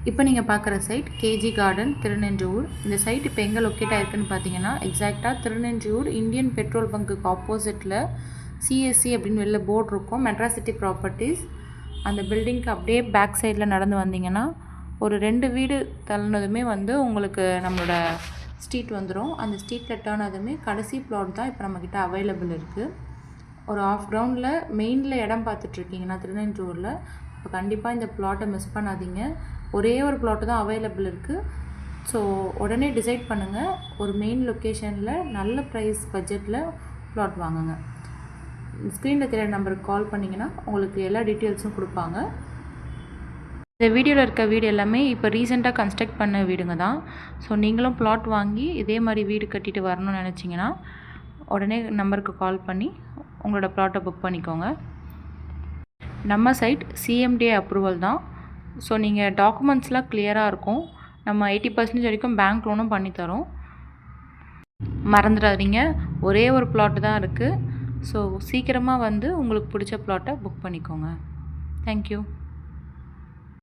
இப்போ நீங்கள் பார்க்குற சைட் கேஜி கார்டன் திருநெஞ்சூர். இந்த சைட் இப்போ எங்கே லொக்கேட் ஆகிருக்குன்னு பார்த்தீங்கன்னா எக்ஸாக்டாக திருநெஞ்சூர் இந்தியன் பெட்ரோல் பங்க்குக்கு ஆப்போசிட்டில் சிஎஸ்சி அப்படின்னு வெளில போர்டு இருக்கும், மெட்ராஸ் சிட்டி ப்ராப்பர்ட்டிஸ். அந்த பில்டிங்க்கு அப்படியே பேக் சைடில் நடந்து வந்தீங்கன்னா ஒரு 2 வீடு தள்ளினதுமே உங்களுக்கு நம்மளோட ஸ்ட்ரீட் வந்துடும். அந்த ஸ்ட்ரீட்டில் டேர்ன் ஆனதுமே கடைசி பிளாட் தான் இப்போ நம்மக்கிட்ட அவைலபிள் இருக்குது. ஒரு ஆஃப் கிரவுண்டில் மெயினில் இடம் பார்த்துட்ருக்கீங்கன்னா திருநெஞ்சூரில், இப்போ கண்டிப்பாக இந்த பிளாட்டை மிஸ் பண்ணாதீங்க. ஒரே ஒரு பிளாட்டு தான் அவைலபிள் இருக்குது. ஸோ உடனே டிசைட் பண்ணுங்கள். ஒரு மெயின் லொக்கேஷனில் நல்ல ப்ரைஸ் பட்ஜெட்டில் பிளாட் வாங்குங்க. ஸ்க்ரீனில் தெரியாத நம்பருக்கு கால் பண்ணிங்கன்னா உங்களுக்கு எல்லா டீட்டெயில்ஸும் கொடுப்பாங்க. இந்த வீடியோவில் இருக்க வீடு எல்லாமே இப்போ ரீசெண்டாக கன்ஸ்ட்ரக்ட் பண்ண வீடுங்க தான். ஸோ நீங்களும் பிளாட் வாங்கி இதே மாதிரி வீடு கட்டிட்டு வரணும்னு நினச்சிங்கன்னா உடனே நம்பருக்கு கால் பண்ணி உங்களோட பிளாட்டை புக் பண்ணிக்கோங்க. நம்ம சைட் சிஎம்டிஏ அப்ரூவல் தான். ஸோ நீங்கள் டாக்குமெண்ட்ஸ்லாம் கிளியராக இருக்கும். நம்ம 80% வரைக்கும் பேங்க் லோனும் பண்ணித்தரோம். மறந்துடாதீங்க, ஒரே ஒரு பிளாட்டு தான் இருக்குது. ஸோ சீக்கிரமாக உங்களுக்கு பிடிச்ச பிளாட்டை புக் பண்ணிக்கோங்க. தேங்க்யூ.